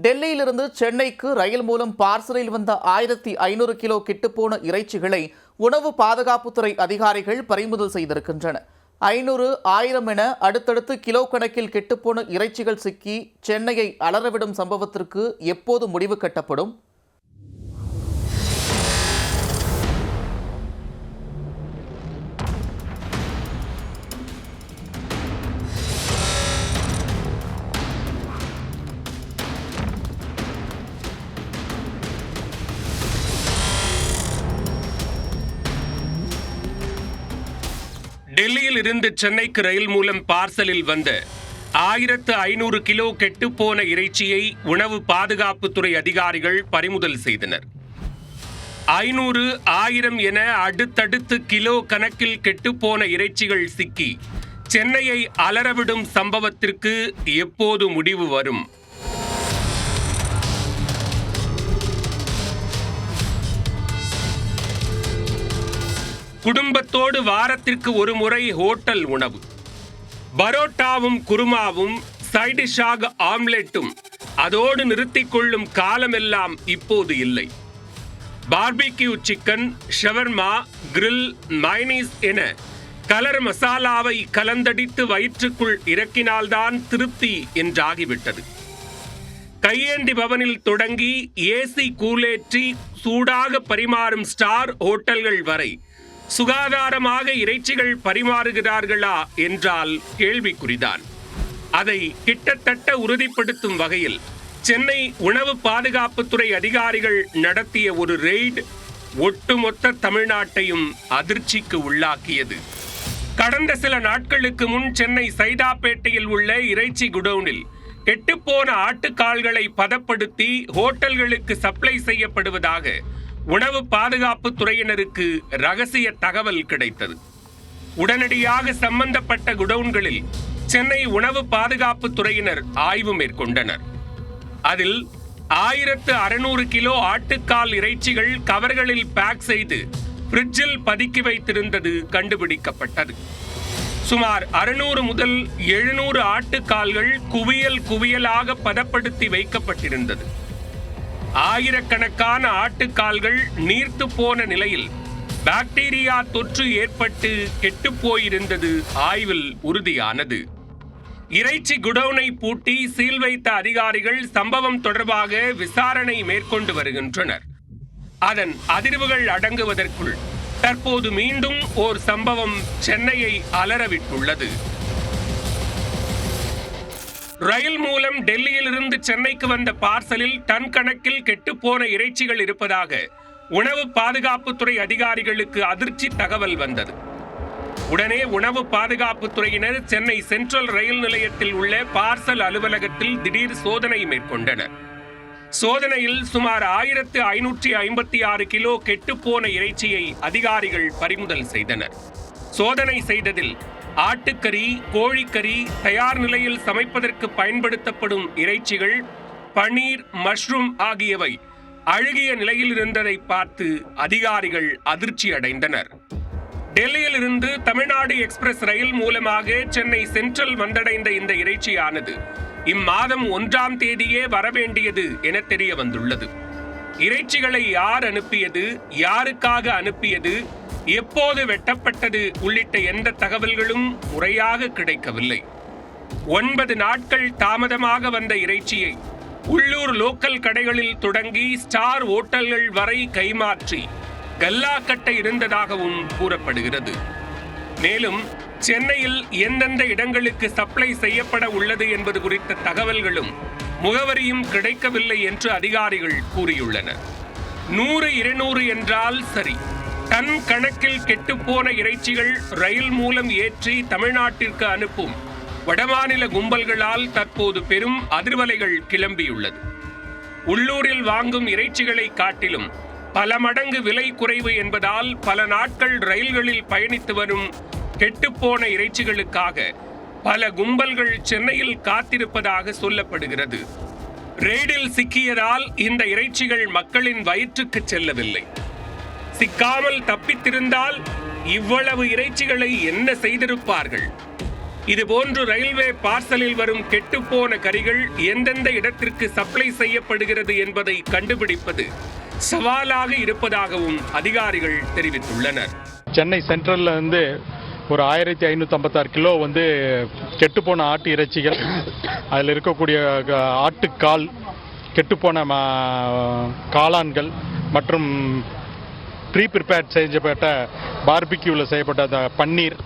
டெல்லியிலிருந்து சென்னைக்கு ரயில் மூலம் பார்சலில் வந்த 1500 கிலோ கெட்டுப்போன இறைச்சிகளை உணவு பாதுகாப்புத்துறை அதிகாரிகள் பறிமுதல் செய்திருக்கின்றனர். 500, 1000 என அடுத்தடுத்து கிலோ கணக்கில் கெட்டுப்போன இறைச்சிகள் சிக்கி சென்னையை அலறவிடும் சம்பவத்திற்கு எப்போது முடிவு கட்டப்படும்? டெல்லியில் இருந்து சென்னைக்கு ரயில் மூலம் பார்சலில் வந்த 1500 கிலோ கெட்டுப்போன இறைச்சியை உணவு பாதுகாப்புத்துறை அதிகாரிகள் பறிமுதல் செய்தனர். 500, 1000 என அடுத்தடுத்து கிலோ கணக்கில் கெட்டுப்போன இறைச்சிகள் சிக்கி சென்னையை அலறவிடும் சம்பவத்திற்கு எப்போது முடிவு வரும்? குடும்பத்தோடு வாரத்திற்கு ஒரு முறை ஹோட்டல் உணவு, பரோட்டாவும் குருமாவும் சைடிஷாக ஆம்லெட்டும் அதோடு நிறுத்திக் கொள்ளும் காலமெல்லாம் இப்போது இல்லை. Barbecue chicken, shawarma, grill, mayonnaise என கலர் மசாலாவை கலந்தடித்து வயிற்றுக்குள் இறக்கினால்தான் திருப்தி என்றாகிவிட்டது. கையேந்தி பவனில் தொடங்கி ஏசி கூலேற்றி சூடாக பரிமாறும் ஸ்டார் ஹோட்டல்கள் வரை சுகாதாரமாக இறைச்சிகள் பரிமாறுகிறார்களா என்றால் கேள்விக்குறிதான். அதை கிட்டத்தட்ட உறுதிப்படுத்தும் வகையில் சென்னை உணவு பாதுகாப்புத்துறை அதிகாரிகள் நடத்திய ஒரு ரெய்டு ஒட்டுமொத்த தமிழ்நாட்டையும் அதிர்ச்சிக்கு உள்ளாக்கியது. கடந்த சில நாட்களுக்கு முன் சென்னை சைதாப்பேட்டையில் உள்ள இறைச்சி குடோனில் கெட்டுப்போன ஆட்டுக்கால்களை பதப்படுத்தி ஹோட்டல்களுக்கு சப்ளை செய்யப்படுவதாக உணவு பாதுகாப்பு துறையினருக்கு ரகசிய தகவல் கிடைத்தது. உடனடியாக சம்பந்தப்பட்ட குடவுன்களில் சென்னை உணவு பாதுகாப்பு துறையினர் ஆய்வு மேற்கொண்டனர். அதில் 1600 கிலோ ஆட்டுக்கால் இறைச்சிகள் கவர்களில் பேக் செய்து ஃப்ரிட்ஜில் பதுக்கி வைத்திருந்தது கண்டுபிடிக்கப்பட்டது. சுமார் 600 முதல் 700 ஆட்டுக்கால்கள் குவியல் குவியலாக பதப்படுத்தி வைக்கப்பட்டிருந்தது. ஆயிரக்கணக்கான ஆட்டுக்கால்கள் நீர்த்து போன நிலையில் பாக்டீரியா தொற்று ஏற்பட்டு கெட்டுப்போயிருந்தது ஆய்வில் உறுதியானது. இறைச்சி குடோனை பூட்டி சீல் வைத்த அதிகாரிகள் சம்பவம் தொடர்பாக விசாரணை மேற்கொண்டு வருகின்றனர். அதன் அதிர்வுகள் அடங்குவதற்குள் தற்போது மீண்டும் ஓர் சம்பவம் சென்னையை அலறவிட்டுள்ளது. ரயில் மூலம் டெல்லியிலிருந்து சென்னைக்கு வந்த பார்சலில் டன் கணக்கில் கெட்டுப்போன இறைச்சிகள் இருப்பதாக உணவு பாதுகாப்புத்துறை அதிகாரிகளுக்கு அதிர்ச்சி தகவல் வந்தது. உடனே உணவு பாதுகாப்புத்துறையினர் சென்னை சென்ட்ரல் ரயில் நிலையத்தில் உள்ள பார்சல் அலுவலகத்தில் திடீர் சோதனை மேற்கொண்டனர். சோதனையில் சுமார் 1556 கிலோ கெட்டுப்போன இறைச்சியை அதிகாரிகள் பறிமுதல் செய்தனர். சோதனை செய்ததில் ஆட்டுக்கறி, கோழிக்கறி, தயார் நிலையில் சமைப்பதற்கு பயன்படுத்தப்படும் இறைச்சிகள், பனீர், மஷ்ரூம் ஆகியவை அழுகிய நிலையில் இருந்ததை பார்த்து அதிகாரிகள் அதிர்ச்சி அடைந்தனர். டெல்லியில் இருந்து தமிழ்நாடு எக்ஸ்பிரஸ் ரயில் மூலமாக சென்னை சென்ட்ரல் வந்தடைந்த இந்த இறைச்சியானது இம்மாதம் 1ஆம் தேதியே வரவேண்டியது என தெரிய வந்துள்ளது. இறைச்சிகளை யார் அனுப்பியது, யாருக்காக அனுப்பியது, எப்போது வெட்டப்பட்டது உள்ளிட்ட எந்த தகவல்களும் முறையாக கிடைக்கவில்லை. 9 நாட்கள் தாமதமாக வந்த இறைச்சியை உள்ளூர் லோக்கல் கடைகளில் தொடங்கி ஸ்டார் ஹோட்டல்கள் வரை கைமாற்றி கல்லா கட்ட இருந்ததாகவும் கூறப்படுகிறது. மேலும் சென்னையில் எந்தெந்த இடங்களுக்கு சப்ளை செய்யப்பட உள்ளது என்பது குறித்த தகவல்களும் முகவரியும் கிடைக்கவில்லை என்று அதிகாரிகள் கூறியுள்ளனர். 100, 200 என்றால் சரி, டன் கணக்கில் கெட்டுப்போன இறைச்சிகள் ரயில் மூலம் ஏற்றி தமிழ்நாட்டிற்கு அனுப்பும் வடமாநில கும்பல்களால் தற்போது பெரும் அதிர்வலைகள் கிளம்பியுள்ளது. உள்ளூரில் வாங்கும் இறைச்சிகளை காட்டிலும் பல மடங்கு விலை குறைவு என்பதால் பல நாட்கள் ரயில்களில் பயணித்து வரும் கெட்டுப்போன இறைச்சிகளுக்காக பல கும்பல்கள் சென்னையில் காத்திருப்பதாக சொல்லப்படுகிறது. ரெய்டில் சிக்கியதால் இந்த இறைச்சிகள் மக்களின் வயிற்றுக்கு செல்லவில்லை. சிக்காமல் தப்பித்திருந்தால் இவ்வளவு இறைச்சிகளை என்ன செய்திருப்பார்கள்? இதுபோன்று ரயில்வே பார்சலில் வரும் கெட்டுப்போன கறிகள் எந்தெந்த இடத்திற்கு சப்ளை செய்யப்படுகிறது என்பதை கண்டுபிடிப்பது சவாலாக இருப்பதாகவும் அதிகாரிகள் தெரிவித்துள்ளனர். சென்னை சென்ட்ரல்ல இருந்து ஒரு 1556 கிலோ கெட்டுப்போன ஆட்டு இறைச்சிகள், அதில் இருக்கக்கூடிய ஆட்டுக்கால், கெட்டுப்போன காளான்கள் மற்றும் ப்ரீ ப்ரிப்பேர்ட் செய்யப்பட்ட பார்பிக்யூவில் செய்யப்பட்ட பன்னீர்,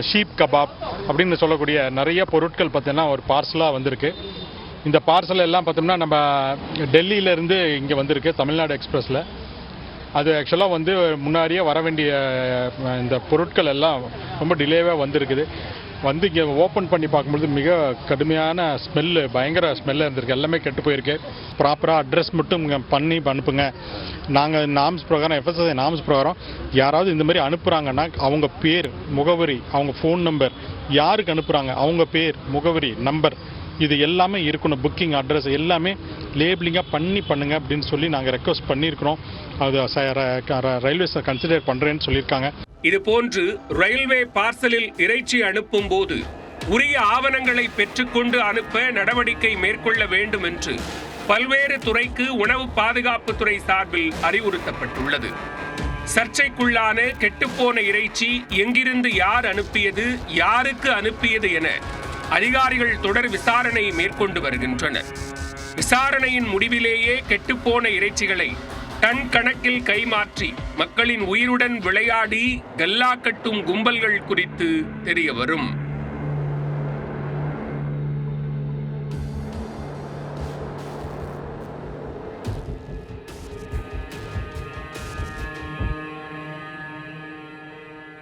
ஷீப் கபாப் அப்படின்னு சொல்லக்கூடிய நிறைய பொருட்கள் பார்த்தீங்கன்னா ஒரு பார்சலாக வந்திருக்கு. இந்த பார்சல் எல்லாம் பார்த்தோம்னா நம்ம டெல்லியிலேருந்து இங்கே வந்திருக்கு தமிழ்நாடு எக்ஸ்பிரஸில். அது ஆக்சுவலாக முன்னாடியே வர வேண்டிய இந்த பொருட்கள் எல்லாம் ரொம்ப டிலேவாக வந்திருக்குது. இங்கே ஓப்பன் பண்ணி பார்க்கும்பொழுது மிக கடுமையான ஸ்மெல்லு, பயங்கர ஸ்மெல்லாக இருந்திருக்கு. எல்லாமே கெட்டு போயிருக்கு. ப்ராப்பராக அட்ரஸ் மட்டும் பண்ணி அனுப்புங்க. நாங்கள் நாம்ஸ் பிரகாரம், FSSAI நாம்ஸ் பிரகாரம் யாராவது இந்த மாதிரி அனுப்புகிறாங்கன்னா அவங்க பேர், முகவரி, அவங்க ஃபோன் நம்பர், யாருக்கு அனுப்புகிறாங்க அவங்க பேர், முகவரி, நம்பர், இது எல்லாமே இருக்கணும். புக்கிங் அட்ரஸ் எல்லாமே லேபிளிங்காக பண்ணுங்க அப்படின்னு சொல்லி நாங்கள் ரெக்வஸ்ட் பண்ணியிருக்கிறோம். அது ரயில்வேஸ் கன்சிடர் பண்ணுறேன்னு சொல்லியிருக்காங்க. இதுபோன்று ரயில்வே பார்சலில் இறைச்சி அனுப்பும் போது உரிய ஆவணங்களை பெற்றுக்கொண்டு அனுப்ப நடவடிக்கை மேற்கொள்ள வேண்டும் என்று பல்வேறு துறைக்கு உணவு பாதுகாப்புத்துறை சார்பில் அறிவுறுத்தப்பட்டுள்ளது. சர்ச்சைக்குள்ளான கெட்டுப்போன இறைச்சி எங்கிருந்து யார் அனுப்பியது, யாருக்கு அனுப்பியது என அதிகாரிகள் தொடர் விசாரணை மேற்கொண்டு வருகின்றனர். விசாரணையின் முடிவிலேயே கெட்டுப்போன இறைச்சிகளை டன் கணக்கில் கைமாற்றி மக்களின் உயிருடன் விளையாடி கல்லா கட்டும் கும்பல்கள் குறித்து தெரிய வரும்.